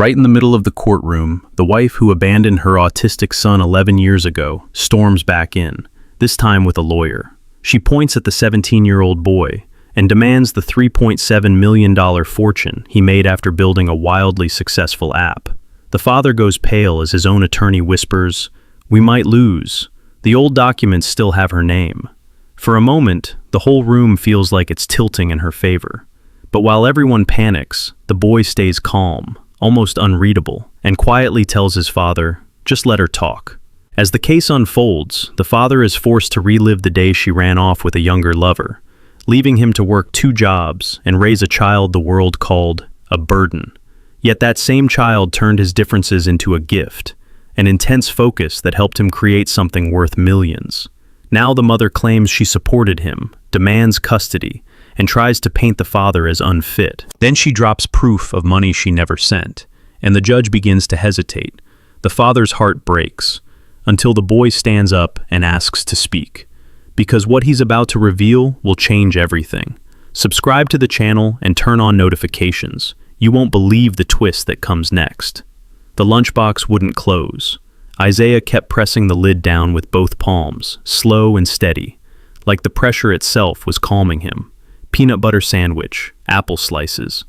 Right in the middle of the courtroom, the wife who abandoned her autistic son 11 years ago storms back in, this time with a lawyer. She points at the 17-year-old boy and demands the $3.7 million fortune he made after building a wildly successful app. The father goes pale as his own attorney whispers, "We might lose. The old documents still have her name." For a moment, the whole room feels like it's tilting in her favor. But while everyone panics, the boy stays calm, almost unreadable, and quietly tells his father, "Just let her talk." As the case unfolds, the father is forced to relive the day she ran off with a younger lover, leaving him to work 2 jobs and raise a child the world called a burden. Yet that same child turned his differences into a gift, an intense focus that helped him create something worth millions. Now the mother claims she supported him, demands custody, and tries to paint the father as unfit. Then she drops proof of money she never sent, and the judge begins to hesitate. The father's heart breaks, until the boy stands up and asks to speak. Because what he's about to reveal will change everything. Subscribe to the channel and turn on notifications. You won't believe the twist that comes next. The lunchbox wouldn't close. Isaiah kept pressing the lid down with both palms, slow and steady, like the pressure itself was calming him. Peanut butter sandwich, apple slices,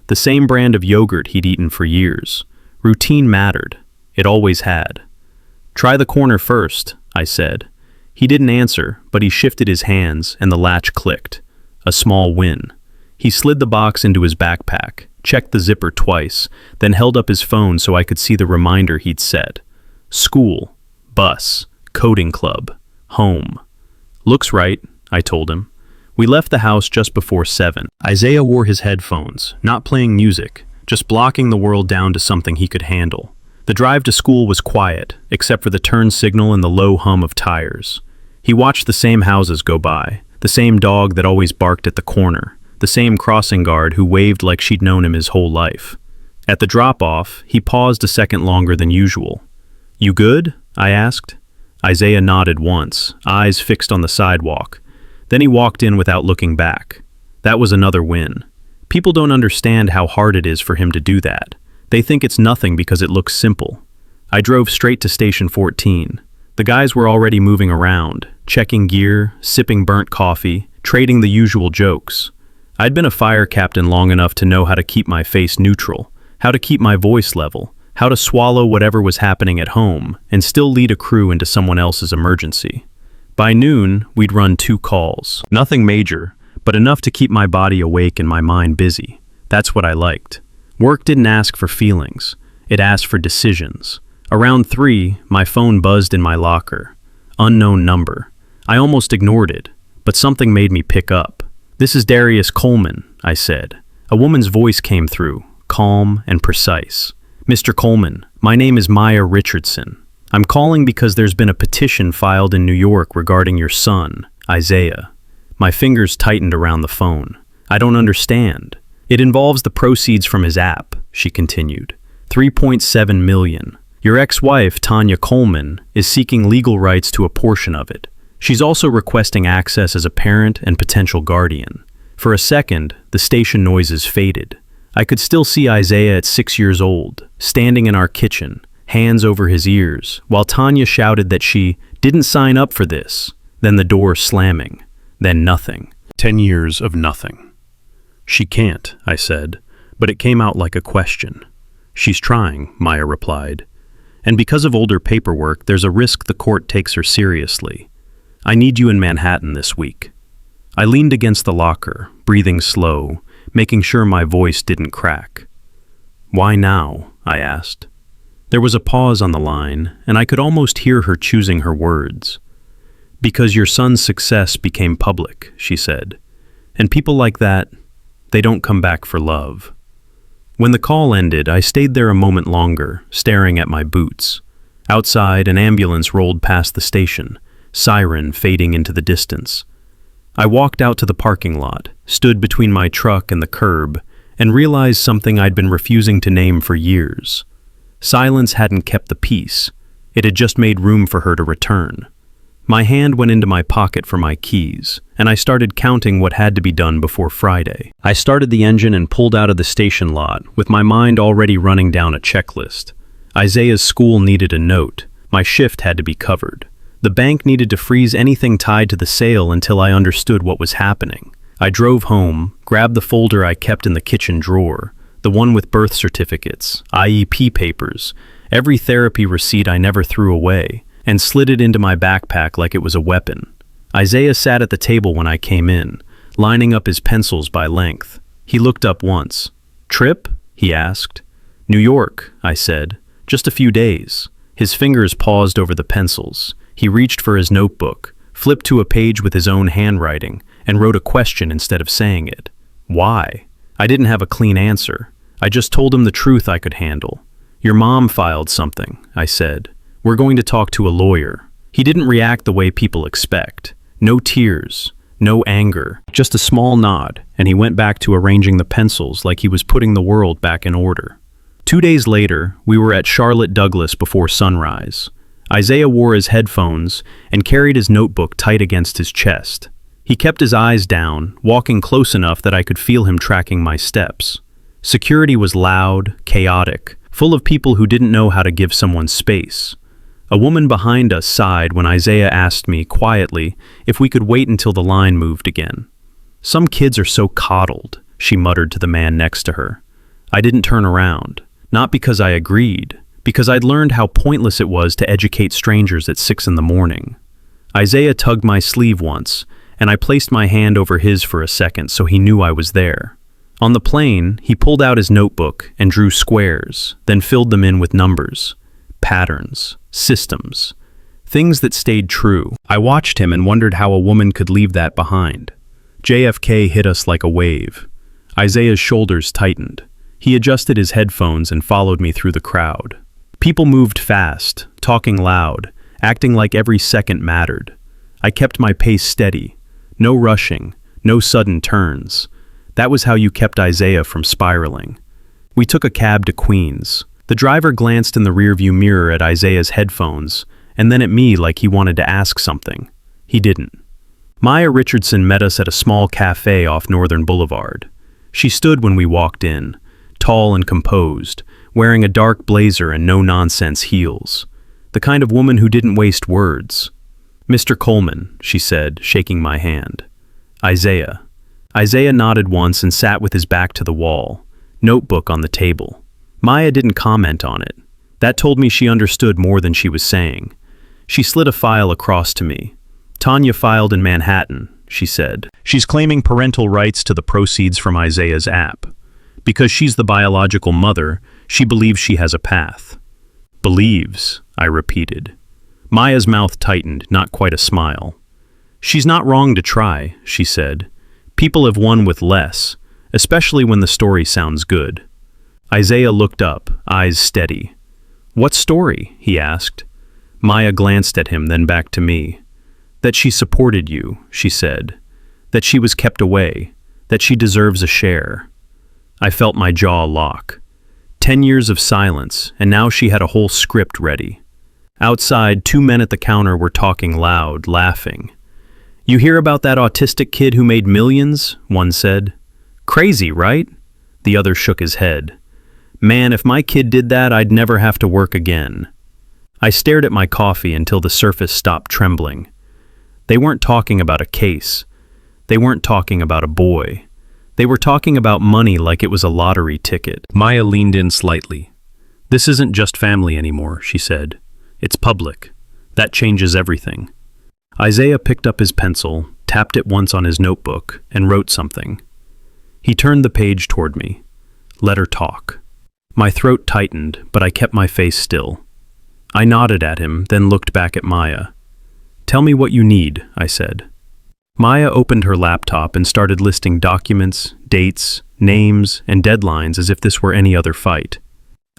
the same brand of yogurt he'd eaten for years. Routine mattered. It always had. "Try the corner first," I said. He didn't answer, but he shifted his hands and the latch clicked. A small win. He slid the box into his backpack, checked the zipper twice, then held up his phone so I could see the reminder he'd set. School, bus, coding club, home. "Looks right," I told him. We left the house just before 7. Isaiah wore his headphones, not playing music, just blocking the world down to something he could handle. The drive to school was quiet, except for the turn signal and the low hum of tires. He watched the same houses go by, the same dog that always barked at the corner, the same crossing guard who waved like she'd known him his whole life. At the drop-off, he paused a second longer than usual. "You good?" I asked. Isaiah nodded once, eyes fixed on the sidewalk. Then he walked in without looking back. That was another win. People don't understand how hard it is for him to do that. They think it's nothing because it looks simple. I drove straight to Station 14. The guys were already moving around, checking gear, sipping burnt coffee, trading the usual jokes. I'd been a fire captain long enough to know how to keep my face neutral, how to keep my voice level, how to swallow whatever was happening at home and still lead a crew into someone else's emergency. By noon, we'd run 2 calls. Nothing major, but enough to keep my body awake and my mind busy. That's what I liked. Work didn't ask for feelings. It asked for decisions. Around 3, my phone buzzed in my locker. Unknown number. I almost ignored it, but something made me pick up. "This is Darius Coleman," I said. A woman's voice came through, calm and precise. "Mr. Coleman, my name is Maya Richardson. I'm calling because there's been a petition filed in New York regarding your son, Isaiah." My fingers tightened around the phone. "I don't understand." "It involves the proceeds from his app," she continued. $3.7 million. Your ex-wife, Tanya Coleman, is seeking legal rights to a portion of it. She's also requesting access as a parent and potential guardian. For a second, the station noises faded. I could still see Isaiah at 6 years old, standing in our kitchen, hands over his ears, while Tanya shouted that she didn't sign up for this, then the door slamming, then nothing. 10 years of nothing. "She can't," I said, but it came out like a question. "She's trying," Maya replied. "And because of older paperwork, there's a risk the court takes her seriously. I need you in Manhattan this week." I leaned against the locker, breathing slow, making sure my voice didn't crack. "Why now?" I asked. There was a pause on the line, and I could almost hear her choosing her words. "Because your son's success became public," she said. "And people like that, they don't come back for love." When the call ended, I stayed there a moment longer, staring at my boots. Outside, an ambulance rolled past the station, siren fading into the distance. I walked out to the parking lot, stood between my truck and the curb, and realized something I'd been refusing to name for years. Silence hadn't kept the peace. It had just made room for her to return. My hand went into my pocket for my keys, and I started counting what had to be done before Friday. I started the engine and pulled out of the station lot, with my mind already running down a checklist. Isaiah's school needed a note. My shift had to be covered. The bank needed to freeze anything tied to the sale until I understood what was happening. I drove home, grabbed the folder I kept in the kitchen drawer, the one with birth certificates, IEP papers, every therapy receipt I never threw away, and slid it into my backpack like it was a weapon. Isaiah sat at the table when I came in, lining up his pencils by length. He looked up once. "Trip?" he asked. "New York," I said. "Just a few days." His fingers paused over the pencils. He reached for his notebook, flipped to a page with his own handwriting, and wrote a question instead of saying it. Why? I didn't have a clean answer. I just told him the truth I could handle. "Your mom filed something," I said. "We're going to talk to a lawyer." He didn't react the way people expect. No tears, no anger, just a small nod, and he went back to arranging the pencils like he was putting the world back in order. 2 days later, we were at Charlotte Douglas before sunrise. Isaiah wore his headphones and carried his notebook tight against his chest. He kept his eyes down, walking close enough that I could feel him tracking my steps. Security was loud, chaotic, full of people who didn't know how to give someone space. A woman behind us sighed when Isaiah asked me, quietly, if we could wait until the line moved again. "Some kids are so coddled," she muttered to the man next to her. I didn't turn around, not because I agreed, because I'd learned how pointless it was to educate strangers at 6 in the morning. Isaiah tugged my sleeve once, and I placed my hand over his for a second so he knew I was there. On the plane, he pulled out his notebook and drew squares, then filled them in with numbers, patterns, systems, things that stayed true. I watched him and wondered how a woman could leave that behind. JFK hit us like a wave. Isaiah's shoulders tightened. He adjusted his headphones and followed me through the crowd. People moved fast, talking loud, acting like every second mattered. I kept my pace steady. No rushing, no sudden turns. That was how you kept Isaiah from spiraling. We took a cab to Queens. The driver glanced in the rearview mirror at Isaiah's headphones, and then at me like he wanted to ask something. He didn't. Maya Richardson met us at a small cafe off Northern Boulevard. She stood when we walked in, tall and composed, wearing a dark blazer and no-nonsense heels. The kind of woman who didn't waste words. "Mr. Coleman," she said, shaking my hand. "Isaiah." Isaiah nodded once and sat with his back to the wall, notebook on the table. Maya didn't comment on it. That told me she understood more than she was saying. She slid a file across to me. "Tanya filed in Manhattan," she said. "She's claiming parental rights to the proceeds from Isaiah's app. Because she's the biological mother, she believes she has a path." "Believes," I repeated. Maya's mouth tightened, not quite a smile. "She's not wrong to try," she said. "People have won with less, especially when the story sounds good." Isaiah looked up, eyes steady. "What story?" he asked. Maya glanced at him, then back to me. "That she supported you," she said. "That she was kept away. That she deserves a share." I felt my jaw lock. 10 years of silence, and now she had a whole script ready. Outside, 2 men at the counter were talking loud, laughing. "You hear about that autistic kid who made millions?" one said. "Crazy, right?" The other shook his head. "Man, if my kid did that, I'd never have to work again." I stared at my coffee until the surface stopped trembling. They weren't talking about a case. They weren't talking about a boy. They were talking about money like it was a lottery ticket. Maya leaned in slightly. "This isn't just family anymore," she said. "It's public. That changes everything." Isaiah picked up his pencil, tapped it once on his notebook, and wrote something. He turned the page toward me. "Let her talk." My throat tightened, but I kept my face still. I nodded at him, then looked back at Maya. "Tell me what you need," I said. Maya opened her laptop and started listing documents, dates, names, and deadlines as if this were any other fight.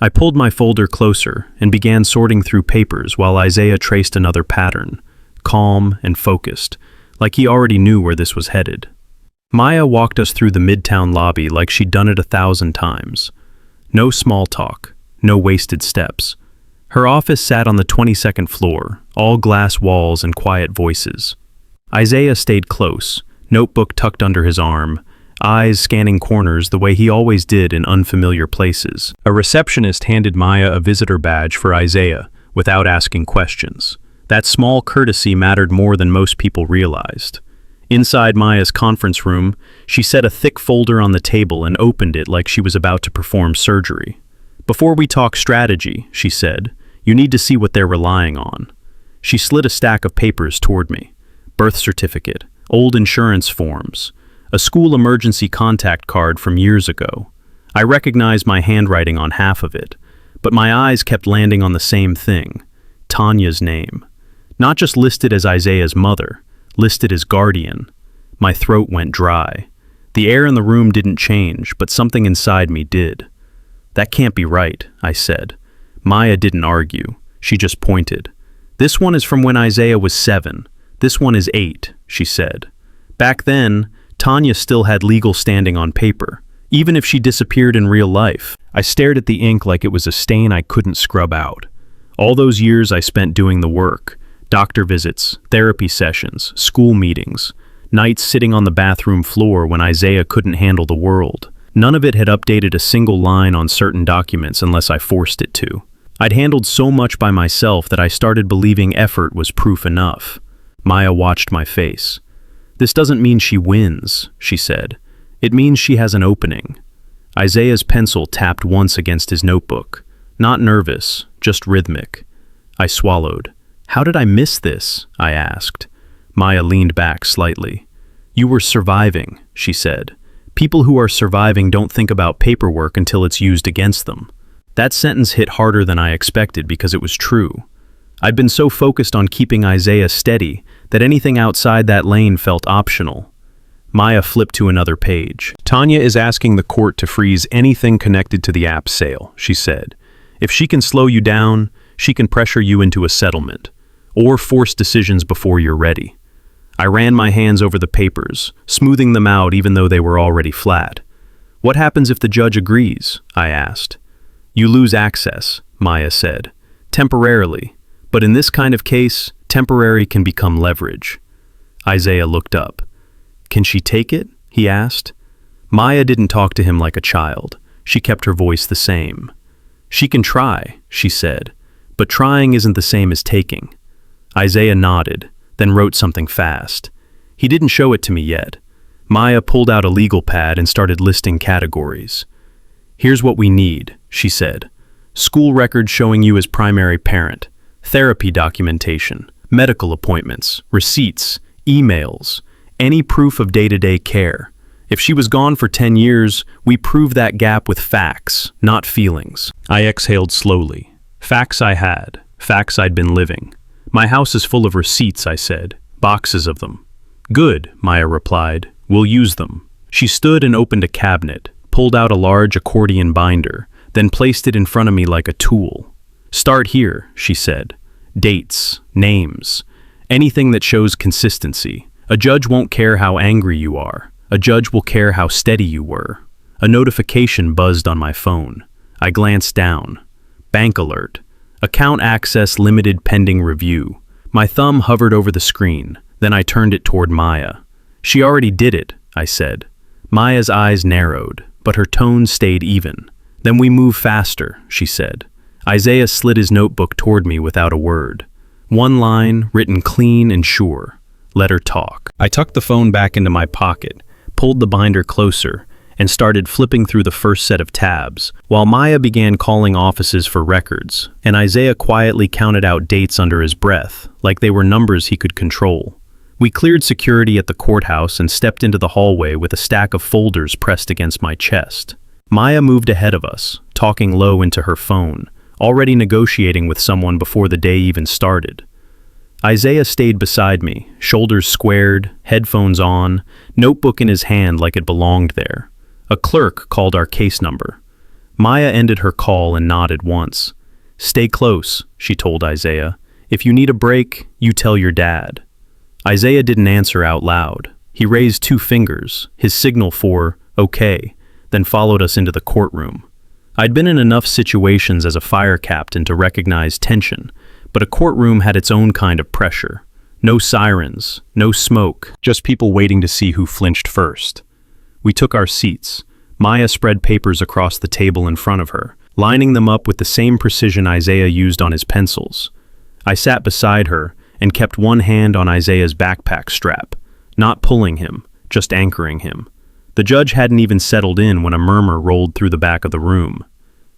I pulled my folder closer and began sorting through papers while Isaiah traced another pattern, calm and focused, like he already knew where this was headed. Maya walked us through the Midtown lobby like she'd done it 1,000 times. No small talk, no wasted steps. Her office sat on the 22nd floor, all glass walls and quiet voices. Isaiah stayed close, notebook tucked under his arm, eyes scanning corners the way he always did in unfamiliar places. A receptionist handed Maya a visitor badge for Isaiah without asking questions. That small courtesy mattered more than most people realized. Inside Maya's conference room, she set a thick folder on the table and opened it like she was about to perform surgery. "Before we talk strategy," she said, "you need to see what they're relying on." She slid a stack of papers toward me. Birth certificate, old insurance forms, a school emergency contact card from years ago. I recognized my handwriting on half of it, but my eyes kept landing on the same thing, Tanya's name. Not just listed as Isaiah's mother, listed as guardian. My throat went dry. The air in the room didn't change, but something inside me did. "That can't be right," I said. Maya didn't argue. She just pointed. "This one is from when Isaiah was 7. This one is 8, she said. Back then, Tanya still had legal standing on paper, even if she disappeared in real life. I stared at the ink like it was a stain I couldn't scrub out. All those years I spent doing the work, doctor visits, therapy sessions, school meetings, nights sitting on the bathroom floor when Isaiah couldn't handle the world. None of it had updated a single line on certain documents unless I forced it to. I'd handled so much by myself that I started believing effort was proof enough. Maya watched my face. "This doesn't mean she wins," she said. "It means she has an opening." Isaiah's pencil tapped once against his notebook. Not nervous, just rhythmic. I swallowed. "How did I miss this?" I asked. Maya leaned back slightly. "You were surviving," she said. "People who are surviving don't think about paperwork until it's used against them." That sentence hit harder than I expected because it was true. I'd been so focused on keeping Isaiah steady that anything outside that lane felt optional. Maya flipped to another page. "Tanya is asking the court to freeze anything connected to the app sale," she said. "If she can slow you down, she can pressure you into a settlement, or force decisions before you're ready." I ran my hands over the papers, smoothing them out even though they were already flat. "What happens if the judge agrees?" I asked. "You lose access," Maya said. "Temporarily. But in this kind of case, temporary can become leverage." Isaiah looked up. "Can she take it?" he asked. Maya didn't talk to him like a child. She kept her voice the same. "She can try," she said, "but trying isn't the same as taking." Isaiah nodded, then wrote something fast. He didn't show it to me yet. Maya pulled out a legal pad and started listing categories. "Here's what we need," she said. "School records showing you as primary parent, therapy documentation, medical appointments, receipts, emails, any proof of day-to-day care. If she was gone for 10 years, we prove that gap with facts, not feelings." I exhaled slowly. Facts I had, facts I'd been living. "My house is full of receipts," I said. "Boxes of them." "Good," Maya replied. "We'll use them." She stood and opened a cabinet, pulled out a large accordion binder, then placed it in front of me like a tool. "Start here," she said. "Dates, names, anything that shows consistency. A judge won't care how angry you are. A judge will care how steady you were." A notification buzzed on my phone. I glanced down. Bank alert. Account access limited pending review. My thumb hovered over the screen, then I turned it toward Maya. "She already did it," I said. Maya's eyes narrowed, but her tone stayed even. "Then we move faster," she said. Isaiah slid his notebook toward me without a word. One line, written clean and sure. "Let her talk." I tucked the phone back into my pocket, pulled the binder closer, and started flipping through the first set of tabs, while Maya began calling offices for records, and Isaiah quietly counted out dates under his breath, like they were numbers he could control. We cleared security at the courthouse and stepped into the hallway with a stack of folders pressed against my chest. Maya moved ahead of us, talking low into her phone, already negotiating with someone before the day even started. Isaiah stayed beside me, shoulders squared, headphones on, notebook in his hand like it belonged there. A clerk called our case number. Maya ended her call and nodded once. "Stay close," she told Isaiah. "If you need a break, you tell your dad." Isaiah didn't answer out loud. He raised 2 fingers, his signal for, "Okay," then followed us into the courtroom. I'd been in enough situations as a fire captain to recognize tension, But a courtroom had its own kind of pressure. No sirens, no smoke, just people waiting to see who flinched first. We took our seats. Maya spread papers across the table in front of her, lining them up with the same precision Isaiah used on his pencils. I sat beside her and kept one hand on Isaiah's backpack strap, not pulling him, just anchoring him. The judge hadn't even settled in when a murmur rolled through the back of the room.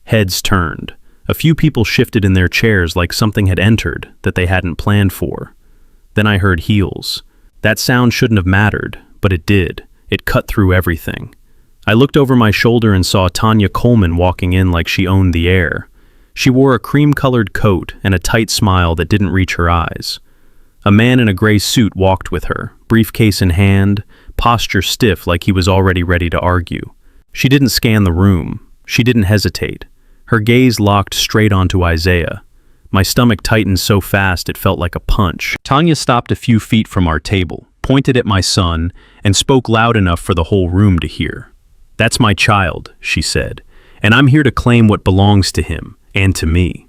Heads turned. A few people shifted in their chairs like something had entered that they hadn't planned for. Then I heard heels. That sound shouldn't have mattered, but it did. It cut through everything. I looked over my shoulder and saw Darius Coleman walking in like she owned the air. She wore a cream-colored coat and a tight smile that didn't reach her eyes. A man in a gray suit walked with her, briefcase in hand, posture stiff like he was already ready to argue. She didn't scan the room. She didn't hesitate. Her gaze locked straight onto Isaiah. My stomach tightened so fast it felt like a punch. Tanya stopped a few feet from our table, pointed at my son, and spoke loud enough for the whole room to hear. "That's my child," she said, "and I'm here to claim what belongs to him, and to me."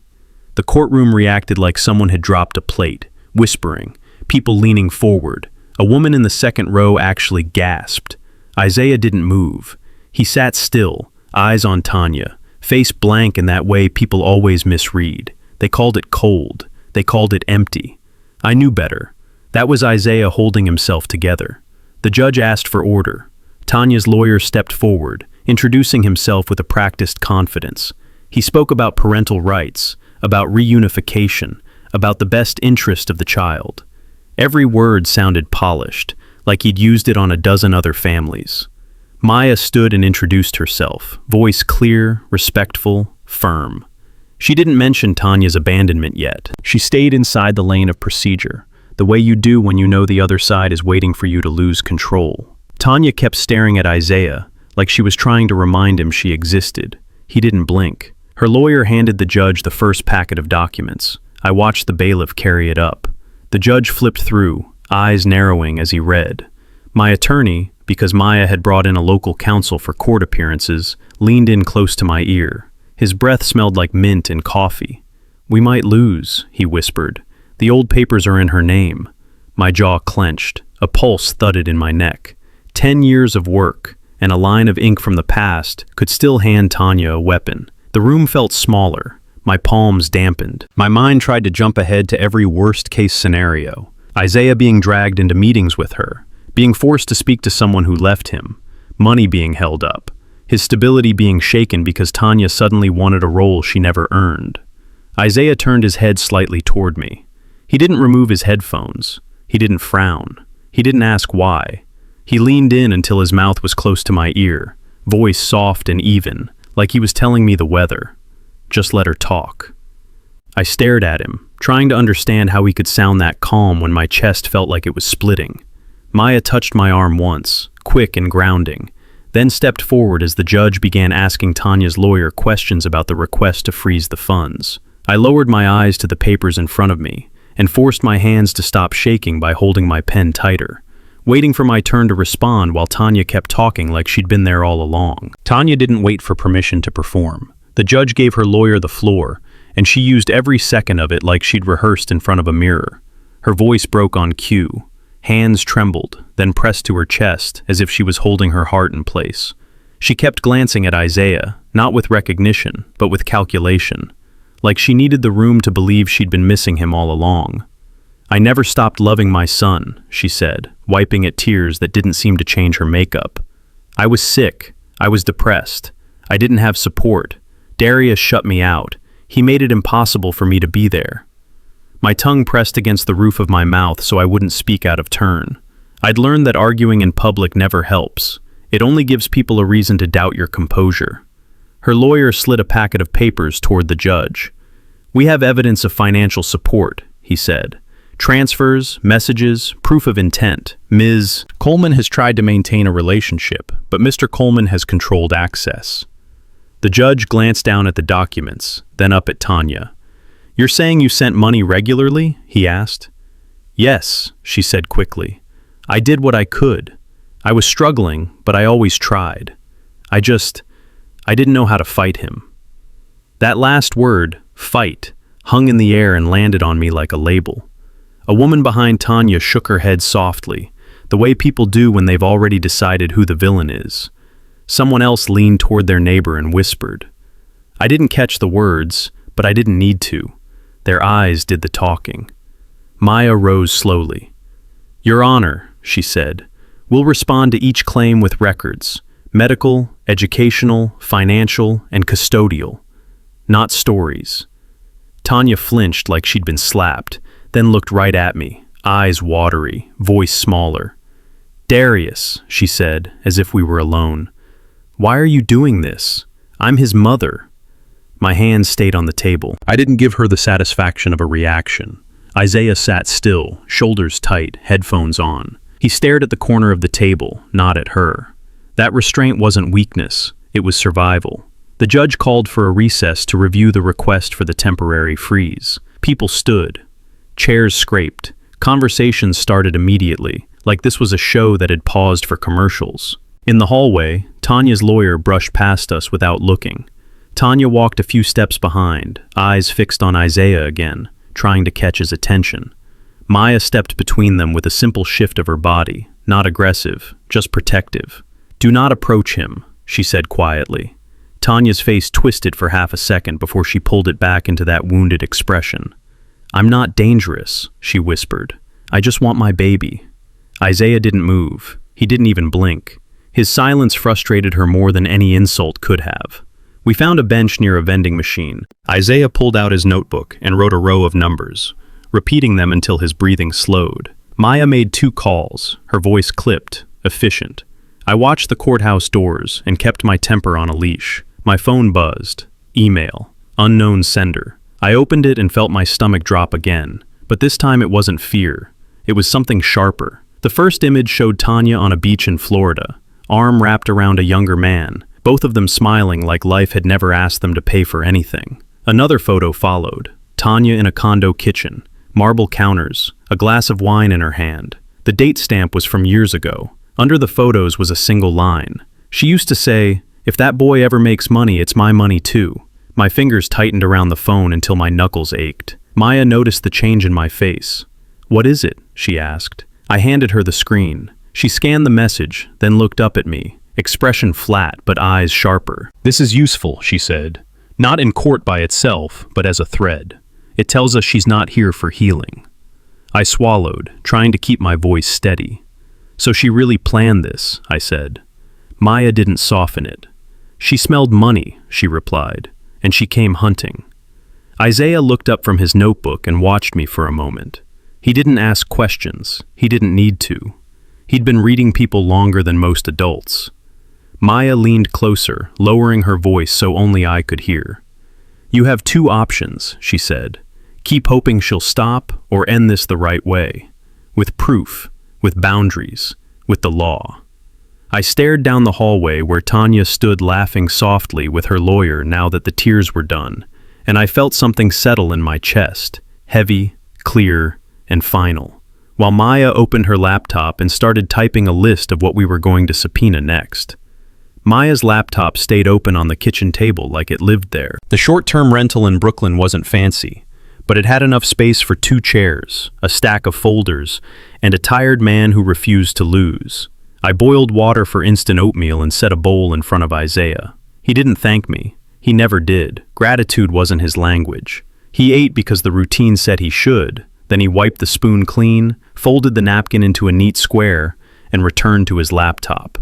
The courtroom reacted like someone had dropped a plate, whispering, people leaning forward. A woman in the second row actually gasped. Isaiah didn't move. He sat still, eyes on Tanya, face blank in that way people always misread. They called it cold. They called it empty. I knew better. That was Isaiah holding himself together. The judge asked for order. Tanya's lawyer stepped forward, introducing himself with a practiced confidence. He spoke about parental rights, about reunification, about the best interest of the child. Every word sounded polished, like he'd used it on a dozen other families. Maya stood and introduced herself, voice clear, respectful, firm. She didn't mention Tanya's abandonment yet. She stayed inside the lane of procedure, the way you do when you know the other side is waiting for you to lose control. Tanya kept staring at Isaiah, like she was trying to remind him she existed. He didn't blink. Her lawyer handed the judge the first packet of documents. I watched the bailiff carry it up. The judge flipped through, eyes narrowing as he read. My attorney, because Maya had brought in a local counsel for court appearances, leaned in close to my ear. His breath smelled like mint and coffee. "We might lose," he whispered. "The old papers are in her name." My jaw clenched. A pulse thudded in my neck. 10 years of work, and a line of ink from the past could still hand Tanya a weapon. The room felt smaller. My palms dampened. My mind tried to jump ahead to every worst-case scenario. Isaiah being dragged into meetings with her, being forced to speak to someone who left him, money being held up, his stability being shaken because Tanya suddenly wanted a role she never earned. Isaiah turned his head slightly toward me. He didn't remove his headphones. He didn't frown. He didn't ask why. He leaned in until his mouth was close to my ear, voice soft and even, like he was telling me the weather. Just let her talk. I stared at him, trying to understand how he could sound that calm when my chest felt like it was splitting. Maya touched my arm once, quick and grounding, then stepped forward as the judge began asking Tanya's lawyer questions about the request to freeze the funds. I lowered my eyes to the papers in front of me and forced my hands to stop shaking by holding my pen tighter, waiting for my turn to respond while Tanya kept talking like she'd been there all along. Tanya didn't wait for permission to perform. The judge gave her lawyer the floor, and she used every second of it like she'd rehearsed in front of a mirror. Her voice broke on cue. Hands trembled, then pressed to her chest as if she was holding her heart in place. She kept glancing at Isaiah, not with recognition, but with calculation, like she needed the room to believe she'd been missing him all along. "I never stopped loving my son," she said, wiping at tears that didn't seem to change her makeup. "I was sick. I was depressed. I didn't have support. Darius shut me out. He made it impossible for me to be there." My tongue pressed against the roof of my mouth so I wouldn't speak out of turn. I'd learned that arguing in public never helps. It only gives people a reason to doubt your composure. Her lawyer slid a packet of papers toward the judge. "We have evidence of financial support," he said. "Transfers, messages, proof of intent. Ms. Coleman has tried to maintain a relationship, but Mr. Coleman has controlled access." The judge glanced down at the documents, then up at Tanya. "You're saying you sent money regularly?" he asked. "Yes," she said quickly. "I did what I could. I was struggling, but I always tried. I didn't know how to fight him." That last word, fight, hung in the air and landed on me like a label. A woman behind Tanya shook her head softly, the way people do when they've already decided who the villain is. Someone else leaned toward their neighbor and whispered. I didn't catch the words, but I didn't need to. Their eyes did the talking. Maya rose slowly. Your Honor, she said, we'll respond to each claim with records, medical, educational, financial, and custodial, not stories. Tanya flinched like she'd been slapped, then looked right at me, eyes watery, voice smaller. Darius, she said, as if we were alone. Why are you doing this? I'm his mother. My hands stayed on the table. I didn't give her the satisfaction of a reaction. Isaiah sat still, shoulders tight, headphones on. He stared at the corner of the table, not at her. That restraint wasn't weakness, it was survival. The judge called for a recess to review the request for the temporary freeze. People stood. Chairs scraped. Conversations started immediately, like this was a show that had paused for commercials. In the hallway, Tanya's lawyer brushed past us without looking. Tanya walked a few steps behind, eyes fixed on Isaiah again, trying to catch his attention. Maya stepped between them with a simple shift of her body, not aggressive, just protective. Do not approach him, she said quietly. Tanya's face twisted for half a second before she pulled it back into that wounded expression. I'm not dangerous, she whispered. I just want my baby. Isaiah didn't move. He didn't even blink. His silence frustrated her more than any insult could have. We found a bench near a vending machine. Isaiah pulled out his notebook and wrote a row of numbers, repeating them until his breathing slowed. Maya made 2 calls, her voice clipped, efficient. I watched the courthouse doors and kept my temper on a leash. My phone buzzed. Email. Unknown sender. I opened it and felt my stomach drop again, but this time it wasn't fear. It was something sharper. The first image showed Tanya on a beach in Florida, arm wrapped around a younger man, both of them smiling like life had never asked them to pay for anything. Another photo followed. Tanya in a condo kitchen, marble counters, a glass of wine in her hand. The date stamp was from years ago. Under the photos was a single line. She used to say, if that boy ever makes money, it's my money too. My fingers tightened around the phone until my knuckles ached. Maya noticed the change in my face. What is it? She asked. I handed her the screen. She scanned the message, then looked up at me, expression flat but eyes sharper. This is useful, she said. Not in court by itself, but as a thread. It tells us she's not here for healing. I swallowed, trying to keep my voice steady. So she really planned this, I said. Maya didn't soften it. She smelled money, she replied, and she came hunting. Isaiah looked up from his notebook and watched me for a moment. He didn't ask questions. He didn't need to. He'd been reading people longer than most adults. Maya leaned closer, lowering her voice so only I could hear. You have 2 options, she said. Keep hoping she'll stop or end this the right way. With proof, with boundaries, with the law. I stared down the hallway where Tanya stood laughing softly with her lawyer now that the tears were done, and I felt something settle in my chest, heavy, clear, and final, while Maya opened her laptop and started typing a list of what we were going to subpoena next. Maya's laptop stayed open on the kitchen table like it lived there. The short-term rental in Brooklyn wasn't fancy, but it had enough space for 2 chairs, a stack of folders, and a tired man who refused to lose. I boiled water for instant oatmeal and set a bowl in front of Isaiah. He didn't thank me. He never did. Gratitude wasn't his language. He ate because the routine said he should. Then he wiped the spoon clean, folded the napkin into a neat square, and returned to his laptop.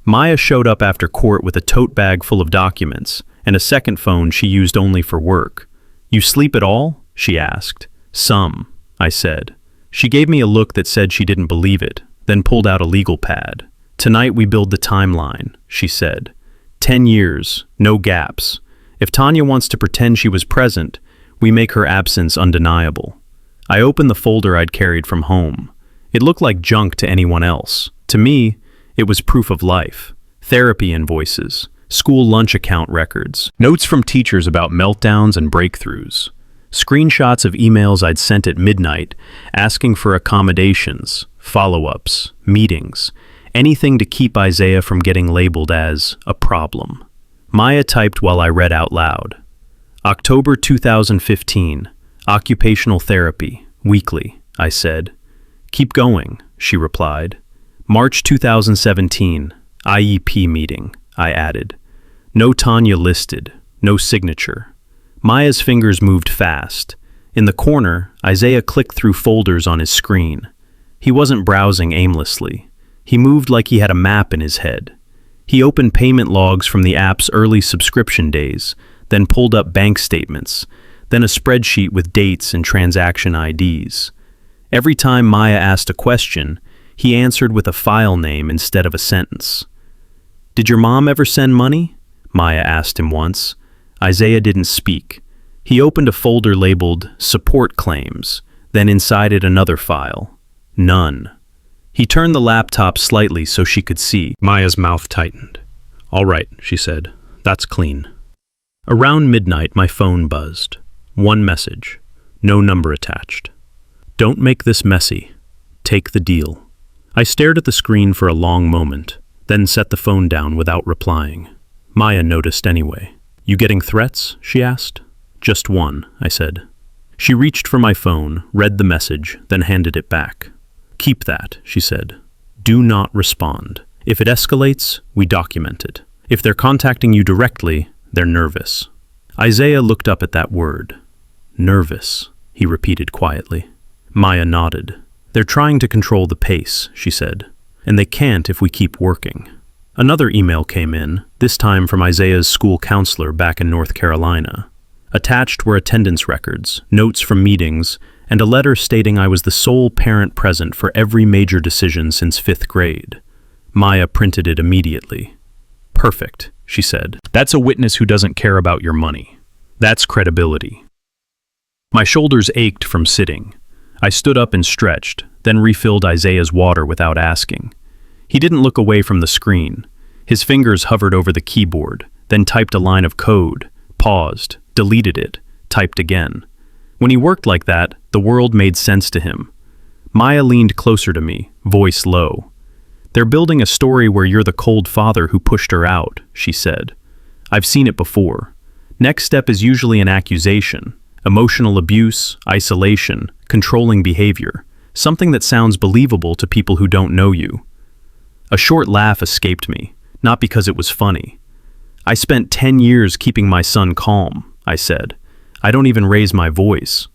Maya showed up after court with a tote bag full of documents and a second phone she used only for work. You sleep at all? She asked. Some, I said. She gave me a look that said she didn't believe it, then pulled out a legal pad. Tonight we build the timeline, she said. 10 years, no gaps. If Tanya wants to pretend she was present, we make her absence undeniable. I opened the folder I'd carried from home. It looked like junk to anyone else. To me, it was proof of life. Therapy invoices, school lunch account records, notes from teachers about meltdowns and breakthroughs, screenshots of emails I'd sent at midnight asking for accommodations, follow-ups, meetings, anything to keep Isaiah from getting labeled as a problem. Maya typed while I read out loud. October 2015, Occupational therapy, weekly, I said. Keep going, she replied. March 2017, IEP meeting, I added. No Tanya listed, no signature. Maya's fingers moved fast. In the corner, Isaiah clicked through folders on his screen. He wasn't browsing aimlessly. He moved like he had a map in his head. He opened payment logs from the app's early subscription days, then pulled up bank statements, then a spreadsheet with dates and transaction IDs. Every time Maya asked a question, he answered with a file name instead of a sentence. Did your mom ever send money? Maya asked him once. Isaiah didn't speak. He opened a folder labeled Support Claims, then inside it another file. None. He turned the laptop slightly so she could see. Maya's mouth tightened. All right, she said. That's clean. Around midnight, my phone buzzed. One message. No number attached. Don't make this messy. Take the deal. I stared at the screen for a long moment, then set the phone down without replying. Maya noticed anyway. You getting threats? She asked. Just one, I said. She reached for my phone, read the message, then handed it back. Keep that, she said. Do not respond. If it escalates, we document it. If they're contacting you directly, they're nervous. Isaiah looked up at that word. Nervous, he repeated quietly. Maya nodded. They're trying to control the pace, she said. And they can't if we keep working. Another email came in, this time from Isaiah's school counselor back in North Carolina. Attached were attendance records, notes from meetings, and a letter stating I was the sole parent present for every major decision since 5th grade. Maya printed it immediately. Perfect, she said. That's a witness who doesn't care about your money. That's credibility. My shoulders ached from sitting. I stood up and stretched, then refilled Isaiah's water without asking. He didn't look away from the screen. His fingers hovered over the keyboard, then typed a line of code, paused, deleted it, typed again. When he worked like that, the world made sense to him. Maya leaned closer to me, voice low. They're building a story where you're the cold father who pushed her out, she said. I've seen it before. Next step is usually an accusation. Emotional abuse, isolation, controlling behavior. Something that sounds believable to people who don't know you. A short laugh escaped me, not because it was funny. I spent 10 years keeping my son calm, I said. I don't even raise my voice.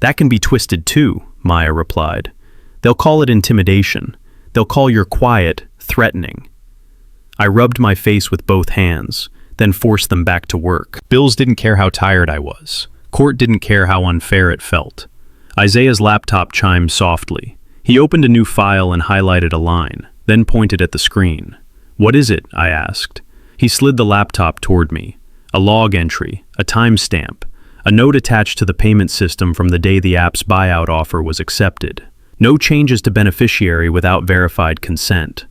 That can be twisted too, Maya replied. They'll call it intimidation. They'll call your quiet threatening. I rubbed my face with both hands, then forced them back to work. Bills didn't care how tired I was. Court didn't care how unfair it felt. Isaiah's laptop chimed softly. He opened a new file and highlighted a line, then pointed at the screen. What is it? I asked. He slid the laptop toward me. A log entry, a timestamp, a note attached to the payment system from the day the app's buyout offer was accepted. No changes to beneficiary without verified consent.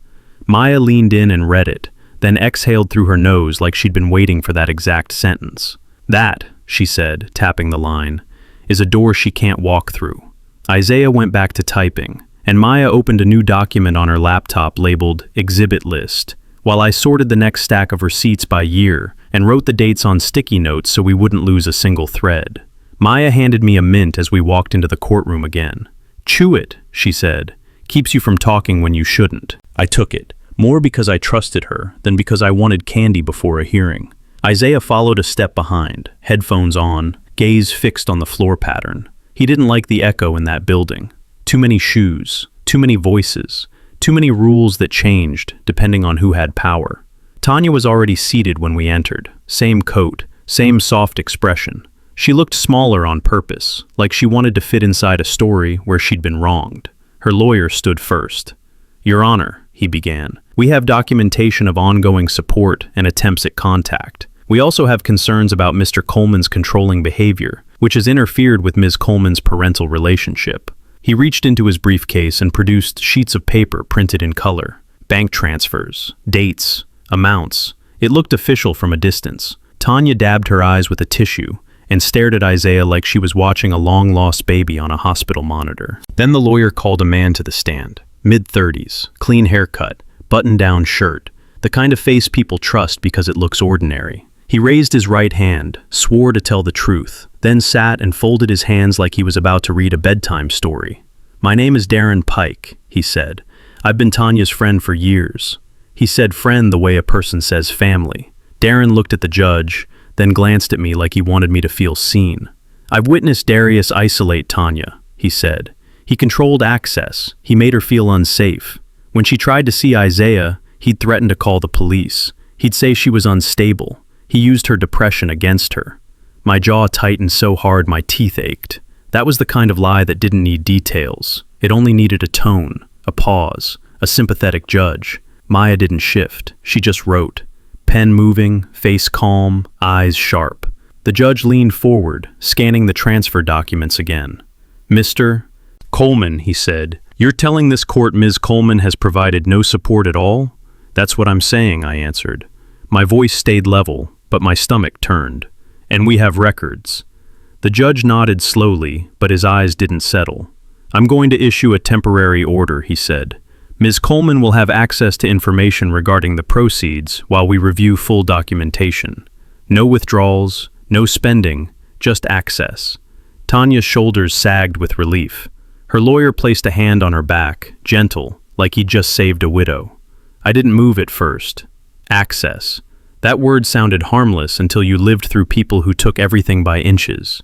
Maya leaned in and read it, then exhaled through her nose like she'd been waiting for that exact sentence. That, she said, tapping the line, is a door she can't walk through. Isaiah went back to typing, and Maya opened a new document on her laptop labeled Exhibit List, while I sorted the next stack of receipts by year and wrote the dates on sticky notes so we wouldn't lose a single thread. Maya handed me a mint as we walked into the courtroom again. Chew it, she said. Keeps you from talking when you shouldn't. I took it, more because I trusted her than because I wanted candy before a hearing. Isaiah followed a step behind, headphones on, gaze fixed on the floor pattern. He didn't like the echo in that building. Too many shoes, too many voices, too many rules that changed depending on who had power. Tanya was already seated when we entered, same coat, same soft expression. She looked smaller on purpose, like she wanted to fit inside a story where she'd been wronged. Her lawyer stood first. Your Honor, he began, we have documentation of ongoing support and attempts at contact. We also have concerns about Mr. Coleman's controlling behavior, which has interfered with Ms. Coleman's parental relationship. He reached into his briefcase and produced sheets of paper printed in color. Bank transfers, dates, amounts. It looked official from a distance. Tanya dabbed her eyes with a tissue and stared at Isaiah like she was watching a long-lost baby on a hospital monitor. Then the lawyer called a man to the stand. Mid-30s, clean haircut, button-down shirt, the kind of face people trust because it looks ordinary. He raised his right hand, swore to tell the truth, then sat and folded his hands like he was about to read a bedtime story. "My name is Darren Pike," he said. "I've been Tanya's friend for years." He said friend the way a person says family. Darren looked at the judge, then glanced at me like he wanted me to feel seen. "I've witnessed Darius isolate Tanya," he said. "He controlled access. He made her feel unsafe. When she tried to see Isaiah, he'd threaten to call the police. He'd say she was unstable. He used her depression against her." My jaw tightened so hard my teeth ached. That was the kind of lie that didn't need details. It only needed a tone, a pause, a sympathetic judge. Maya didn't shift. She just wrote. Pen moving, face calm, eyes sharp. The judge leaned forward, scanning the transfer documents again. "Mr. Coleman," he said, "you're telling this court Ms. Coleman has provided no support at all?" "That's what I'm saying," I answered. My voice stayed level, but my stomach turned. "And we have records." The judge nodded slowly, but his eyes didn't settle. "I'm going to issue a temporary order," he said. "Ms. Coleman will have access to information regarding the proceeds while we review full documentation. No withdrawals, no spending, just access." Tanya's shoulders sagged with relief. Her lawyer placed a hand on her back, gentle, like he'd just saved a widow. I didn't move at first. Access. That word sounded harmless until you lived through people who took everything by inches.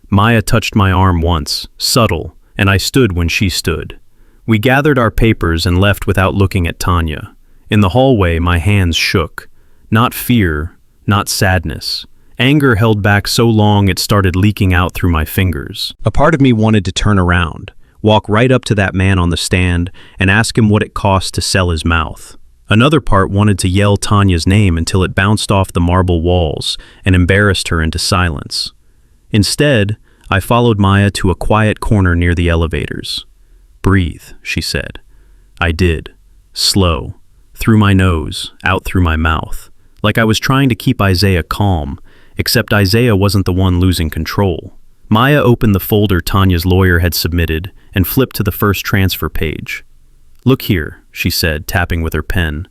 Maya touched my arm once, subtle, and I stood when she stood. We gathered our papers and left without looking at Tanya. In the hallway, my hands shook. Not fear, not sadness. Anger held back so long it started leaking out through my fingers. A part of me wanted to turn around, walk right up to that man on the stand, and ask him what it cost to sell his mouth. Another part wanted to yell Tanya's name until it bounced off the marble walls and embarrassed her into silence. Instead, I followed Maya to a quiet corner near the elevators. "Breathe," she said. I did. Slow. Through my nose, out through my mouth. Like I was trying to keep Isaiah calm, except Isaiah wasn't the one losing control. Maya opened the folder Tanya's lawyer had submitted and flipped to the first transfer page. "Look here," she said, tapping with her pen.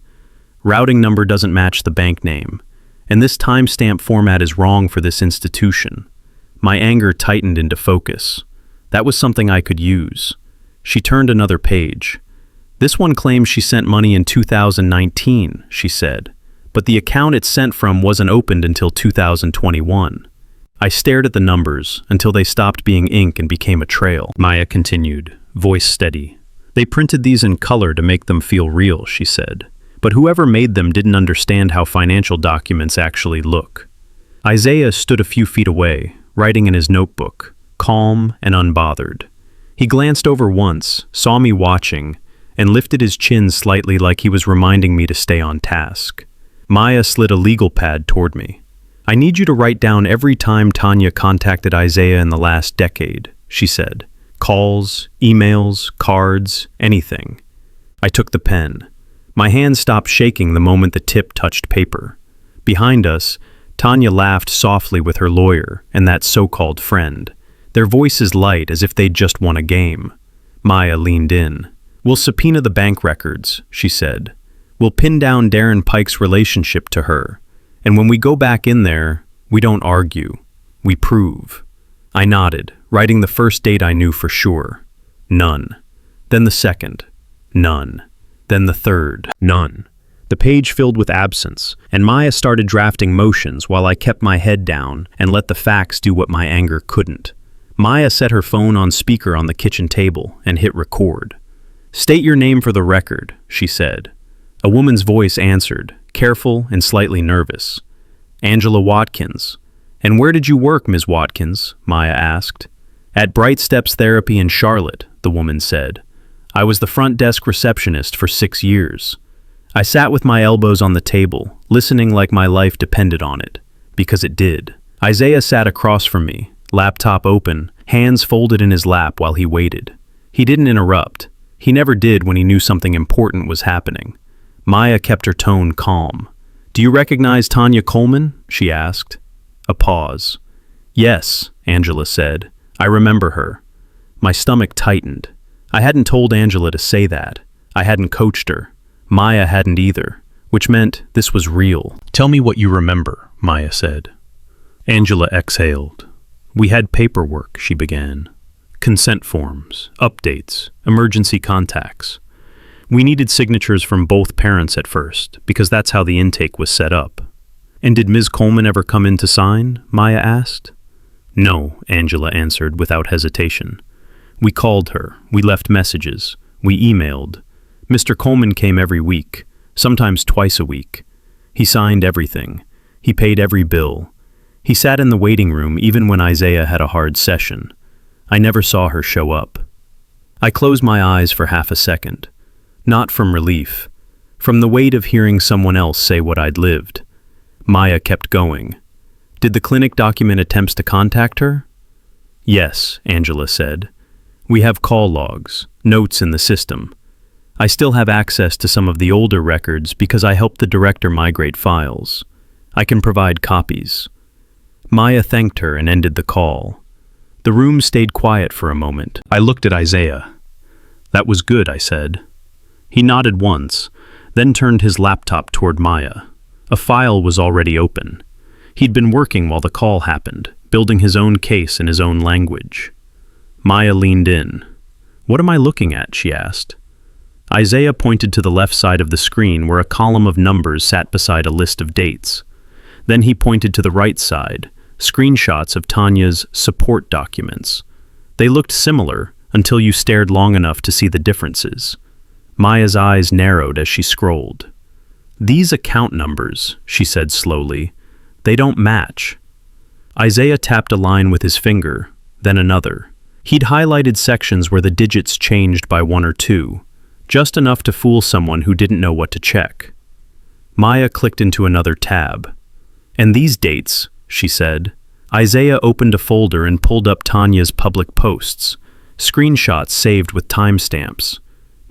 "Routing number doesn't match the bank name, and this timestamp format is wrong for this institution." My anger tightened into focus. That was something I could use. She turned another page. "This one claims she sent money in 2019, she said, "but the account it sent from wasn't opened until 2021. I stared at the numbers until they stopped being ink and became a trail. Maya continued, voice steady. "They printed these in color to make them feel real," she said. "But whoever made them didn't understand how financial documents actually look." Isaiah stood a few feet away, writing in his notebook, calm and unbothered. He glanced over once, saw me watching, and lifted his chin slightly like he was reminding me to stay on task. Maya slid a legal pad toward me. "I need you to write down every time Tanya contacted Isaiah in the last decade," she said. "Calls, emails, cards, anything." I took the pen. My hand stopped shaking the moment the tip touched paper. Behind us, Tanya laughed softly with her lawyer and that so-called friend. Their voices light as if they'd just won a game. Maya leaned in. "We'll subpoena the bank records," she said. "We'll pin down Darren Pike's relationship to her. And when we go back in there, we don't argue. We prove." I nodded, writing the first date I knew for sure. None. Then the second. None. Then the third. None. The page filled with absence, and Maya started drafting motions while I kept my head down and let the facts do what my anger couldn't. Maya set her phone on speaker on the kitchen table and hit record. "State your name for the record," she said. A woman's voice answered, careful and slightly nervous. "Angela Watkins." "And where did you work, Ms. Watkins?" Maya asked. "At Bright Steps Therapy in Charlotte," the woman said. "I was the front desk receptionist for 6 years." I sat with my elbows on the table, listening like my life depended on it, because it did. Isaiah sat across from me, laptop open, hands folded in his lap while he waited. He didn't interrupt. He never did when he knew something important was happening. Maya kept her tone calm. "Do you recognize Tanya Coleman?" she asked. A pause. "Yes," Angela said. "I remember her." My stomach tightened. I hadn't told Angela to say that. I hadn't coached her. Maya hadn't either, which meant this was real. "Tell me what you remember," Maya said. Angela exhaled. We had paperwork, she began. Consent forms, updates, emergency contacts. We needed signatures from both parents at first, because that's how the intake was set up. And did Ms. Coleman ever come in to sign? Maya asked. No, Angela answered without hesitation. We called her, we left messages, we emailed. Mr. Coleman came every week, sometimes twice a week. He signed everything. He paid every bill. He sat in the waiting room even when Isaiah had a hard session. I never saw her show up. I closed my eyes for half a second. Not from relief, from the weight of hearing someone else say what I'd lived. Maya kept going. Did the clinic document attempts to contact her? Yes, Angela said. We have call logs, notes in the system. I still have access to some of the older records because I helped the director migrate files. I can provide copies. Maya thanked her and ended the call. The room stayed quiet for a moment. I looked at Isaiah. That was good, I said. He nodded once, then turned his laptop toward Maya. A file was already open. He'd been working while the call happened, building his own case in his own language. Maya leaned in. What am I looking at? She asked. Isaiah pointed to the left side of the screen where a column of numbers sat beside a list of dates. Then he pointed to the right side, screenshots of Tanya's support documents. They looked similar until you stared long enough to see the differences. Maya's eyes narrowed as she scrolled. These account numbers, she said slowly, they don't match. Isaiah tapped a line with his finger, then another. He'd highlighted sections where the digits changed by 1 or 2, just enough to fool someone who didn't know what to check. Maya clicked into another tab. And these dates, she said. Isaiah opened a folder and pulled up Tanya's public posts, screenshots saved with timestamps.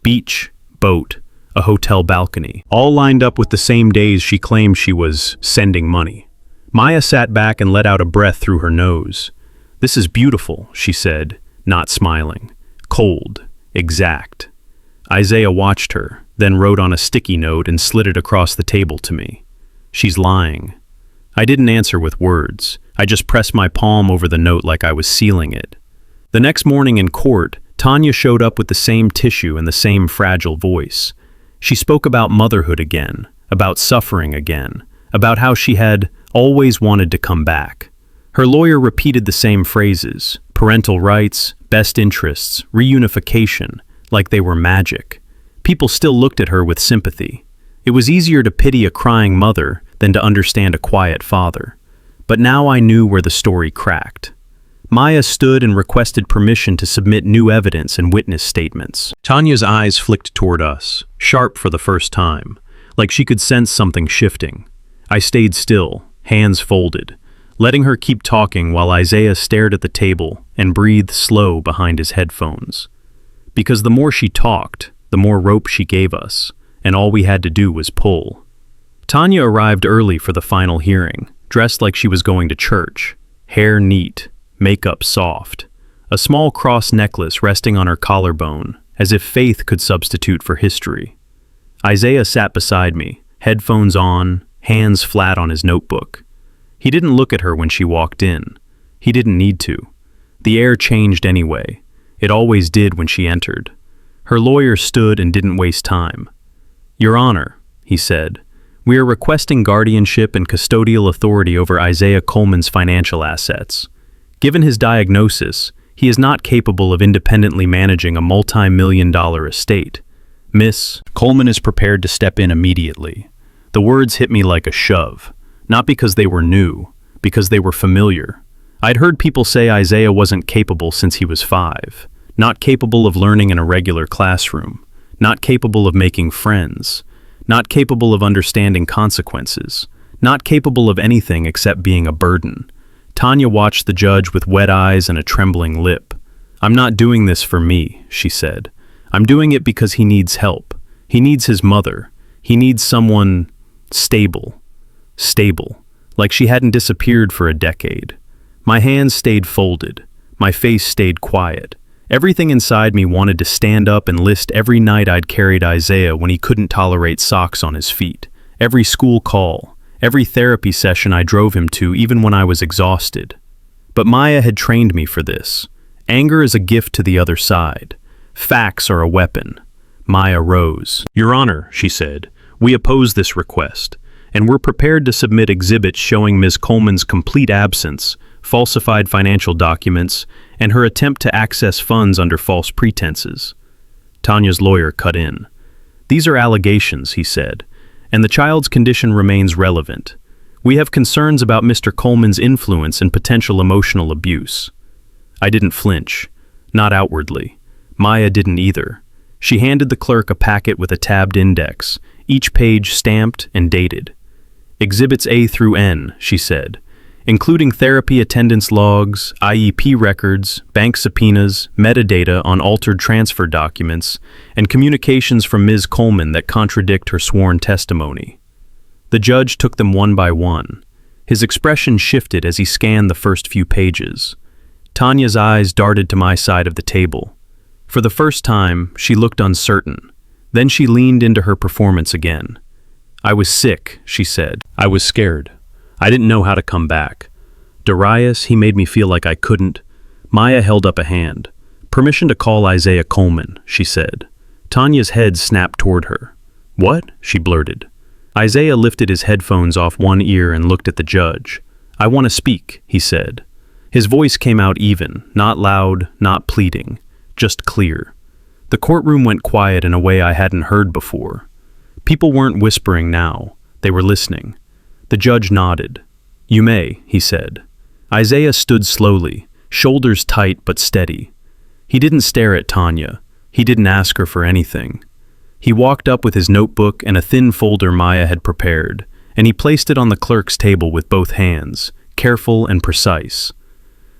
Beach, boat, a hotel balcony, all lined up with the same days she claimed she was sending money. Maya sat back and let out a breath through her nose. This is beautiful, she said, not smiling. Cold, exact. Isaiah watched her, then wrote on a sticky note and slid it across the table to me. She's lying. I didn't answer with words. I just pressed my palm over the note like I was sealing it. The next morning in court, Tanya showed up with the same tissue and the same fragile voice. She spoke about motherhood again, about suffering again, about how she had always wanted to come back. Her lawyer repeated the same phrases, parental rights, best interests, reunification, like they were magic. People still looked at her with sympathy. It was easier to pity a crying mother than to understand a quiet father. But now I knew where the story cracked. Maya stood and requested permission to submit new evidence and witness statements. Tanya's eyes flicked toward us, sharp for the first time, like she could sense something shifting. I stayed still, hands folded, letting her keep talking while Isaiah stared at the table and breathed slow behind his headphones. Because the more she talked, the more rope she gave us, and all we had to do was pull. Tanya arrived early for the final hearing, dressed like she was going to church, hair neat, makeup soft, a small cross necklace resting on her collarbone, as if faith could substitute for history. Isaiah sat beside me, headphones on, hands flat on his notebook. He didn't look at her when she walked in. He didn't need to. The air changed anyway. It always did when she entered. Her lawyer stood and didn't waste time. Your Honor, he said, we are requesting guardianship and custodial authority over Isaiah Coleman's financial assets. Given his diagnosis, he is not capable of independently managing a multi-million-dollar estate. Miss Coleman is prepared to step in immediately. The words hit me like a shove, not because they were new, because they were familiar. I'd heard people say Isaiah wasn't capable since he was 5, not capable of learning in a regular classroom, not capable of making friends, not capable of understanding consequences, not capable of anything except being a burden. Tanya watched the judge with wet eyes and a trembling lip. I'm not doing this for me, she said. I'm doing it because he needs help. He needs his mother. He needs someone stable. Stable. Like she hadn't disappeared for a decade. My hands stayed folded. My face stayed quiet. Everything inside me wanted to stand up and list every night I'd carried Isaiah when he couldn't tolerate socks on his feet. Every school call. Every therapy session I drove him to, even when I was exhausted. But Maya had trained me for this. Anger is a gift to the other side. Facts are a weapon. Maya rose. "Your Honor," she said, "we oppose this request, and we're prepared to submit exhibits showing Ms. Coleman's complete absence, falsified financial documents, and her attempt to access funds under false pretenses." Tanya's lawyer cut in. "These are allegations," he said, "and the child's condition remains relevant. We have concerns about Mr. Coleman's influence and potential emotional abuse." I didn't flinch. Not outwardly. Maya didn't either. She handed the clerk a packet with a tabbed index, each page stamped and dated. "Exhibits A through N," she said, "including therapy attendance logs, IEP records, bank subpoenas, metadata on altered transfer documents, and communications from Ms. Coleman that contradict her sworn testimony." The judge took them one by one. His expression shifted as he scanned the first few pages. Tanya's eyes darted to my side of the table. For the first time, she looked uncertain. Then she leaned into her performance again. "I was sick," she said. "I was scared. I didn't know how to come back. Darius, he made me feel like I couldn't." Maya held up a hand. "Permission to call Isaiah Coleman," she said. Tanya's head snapped toward her. "What?" she blurted. Isaiah lifted his headphones off one ear and looked at the judge. "I want to speak," he said. His voice came out even, not loud, not pleading, just clear. The courtroom went quiet in a way I hadn't heard before. People weren't whispering now. They were listening. The judge nodded. "You may," he said. Isaiah stood slowly, shoulders tight but steady. He didn't stare at Tanya. He didn't ask her for anything. He walked up with his notebook and a thin folder Maya had prepared, and he placed it on the clerk's table with both hands, careful and precise.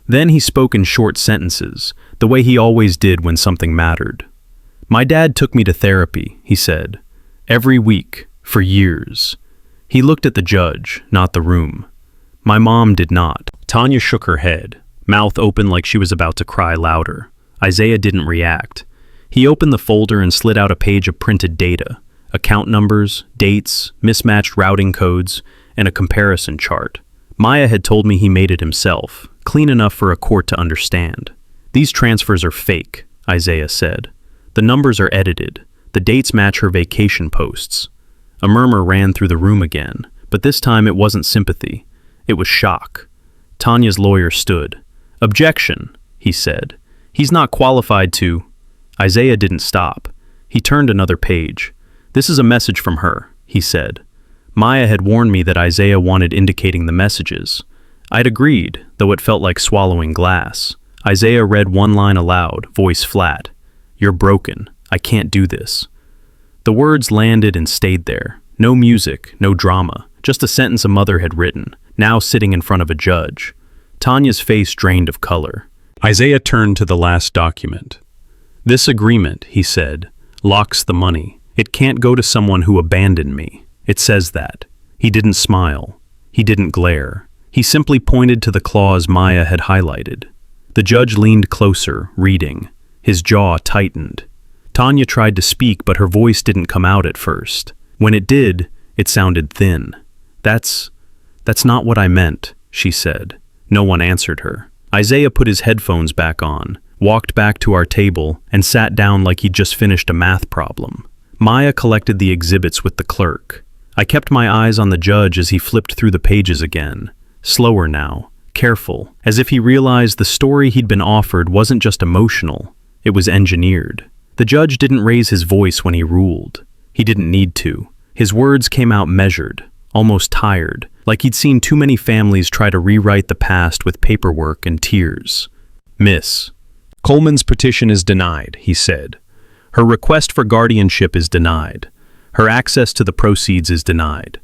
Then he spoke in short sentences, the way he always did when something mattered. "My dad took me to therapy," he said. "Every week, for years." He looked at the judge, not the room. My mom did not. Tanya shook her head, mouth open like she was about to cry louder. Isaiah didn't react. He opened the folder and slid out a page of printed data, account numbers, dates, mismatched routing codes, and a comparison chart. Maya had told me he made it himself, clean enough for a court to understand. "These transfers are fake," Isaiah said. "The numbers are edited. The dates match her vacation posts." A murmur ran through the room again, but this time it wasn't sympathy. It was shock. Tanya's lawyer stood. "Objection," he said. "He's not qualified to—" Isaiah didn't stop. He turned another page. "This is a message from her," he said. Maya had warned me that Isaiah wanted indicating the messages. I'd agreed, though it felt like swallowing glass. Isaiah read one line aloud, voice flat. "You're broken. I can't do this." The words landed and stayed there. No music, no drama, just a sentence a mother had written, now sitting in front of a judge. Tanya's face drained of color. Isaiah turned to the last document. "This agreement," he said, "locks the money. It can't go to someone who abandoned me. It says that." He didn't smile. He didn't glare. He simply pointed to the clause Maya had highlighted. The judge leaned closer, reading. His jaw tightened. Tanya tried to speak, but her voice didn't come out at first. When it did, it sounded thin. That's not what I meant," she said. No one answered her. Isaiah put his headphones back on, walked back to our table, and sat down like he'd just finished a math problem. Maya collected the exhibits with the clerk. I kept my eyes on the judge as he flipped through the pages again. Slower now, careful, as if he realized the story he'd been offered wasn't just emotional, it was engineered. The judge didn't raise his voice when he ruled. He didn't need to. His words came out measured, almost tired, like he'd seen too many families try to rewrite the past with paperwork and tears. "Miss Coleman's petition is denied," he said. "Her request for guardianship is denied. Her access to the proceeds is denied."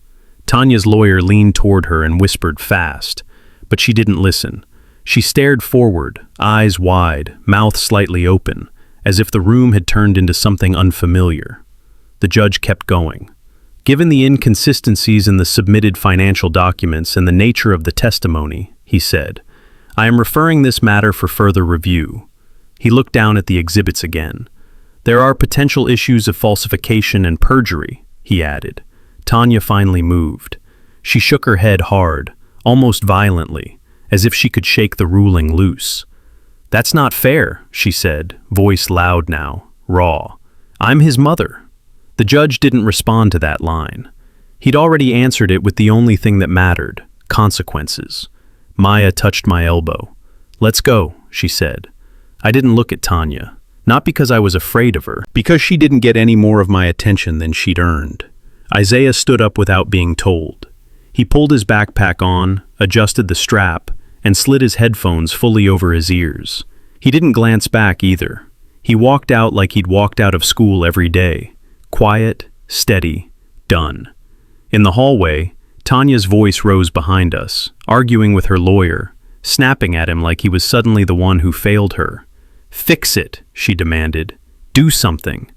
Tanya's lawyer leaned toward her and whispered fast, but she didn't listen. She stared forward, eyes wide, mouth slightly open, as if the room had turned into something unfamiliar. The judge kept going. "Given the inconsistencies in the submitted financial documents and the nature of the testimony," he said, "I am referring this matter for further review." He looked down at the exhibits again. "There are potential issues of falsification and perjury," he added. Tanya finally moved. She shook her head hard, almost violently, as if she could shake the ruling loose. "That's not fair," she said, voice loud now, raw. "I'm his mother." The judge didn't respond to that line. He'd already answered it with the only thing that mattered, consequences. Maya touched my elbow. "Let's go," she said. I didn't look at Tanya, not because I was afraid of her, because she didn't get any more of my attention than she'd earned. Isaiah stood up without being told. He pulled his backpack on, adjusted the strap, and slid his headphones fully over his ears. He didn't glance back either. He walked out like he'd walked out of school every day. Quiet, steady, done. In the hallway, Tanya's voice rose behind us, arguing with her lawyer, snapping at him like he was suddenly the one who failed her. "Fix it," she demanded. "Do something."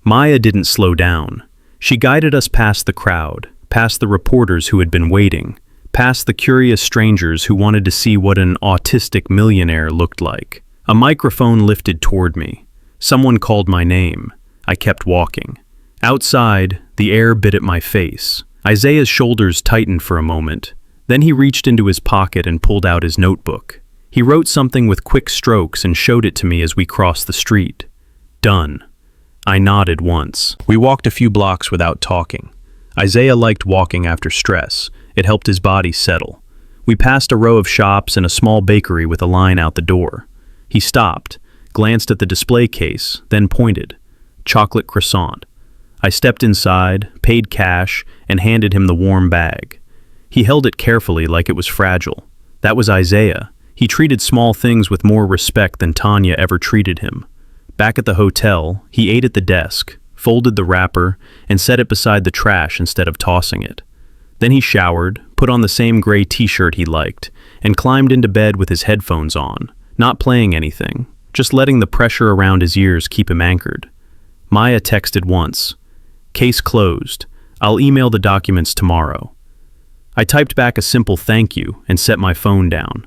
Maya didn't slow down. She guided us past the crowd, past the reporters who had been waiting, past the curious strangers who wanted to see what an autistic millionaire looked like. A microphone lifted toward me. Someone called my name. I kept walking. Outside, the air bit at my face. Isaiah's shoulders tightened for a moment. Then he reached into his pocket and pulled out his notebook. He wrote something with quick strokes and showed it to me as we crossed the street. "Done." I nodded once. We walked a few blocks without talking. Isaiah liked walking after stress. It helped his body settle. We passed a row of shops and a small bakery with a line out the door. He stopped, glanced at the display case, then pointed. "Chocolate croissant." I stepped inside, paid cash, and handed him the warm bag. He held it carefully like it was fragile. That was Isaiah. He treated small things with more respect than Tanya ever treated him. Back at the hotel, he ate at the desk, folded the wrapper, and set it beside the trash instead of tossing it. Then he showered, put on the same gray t-shirt he liked, and climbed into bed with his headphones on, not playing anything, just letting the pressure around his ears keep him anchored. Maya texted once. "Case closed. I'll email the documents tomorrow." I typed back a simple thank you and set my phone down.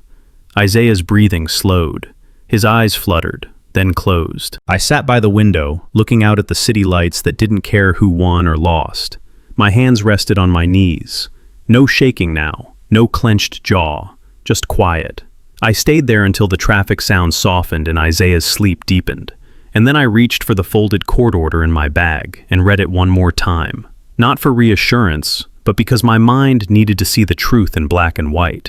Isaiah's breathing slowed. His eyes fluttered, then closed. I sat by the window, looking out at the city lights that didn't care who won or lost. My hands rested on my knees. No shaking now, no clenched jaw, just quiet. I stayed there until the traffic sound softened and Isaiah's sleep deepened. And then I reached for the folded court order in my bag and read it one more time. Not for reassurance, but because my mind needed to see the truth in black and white.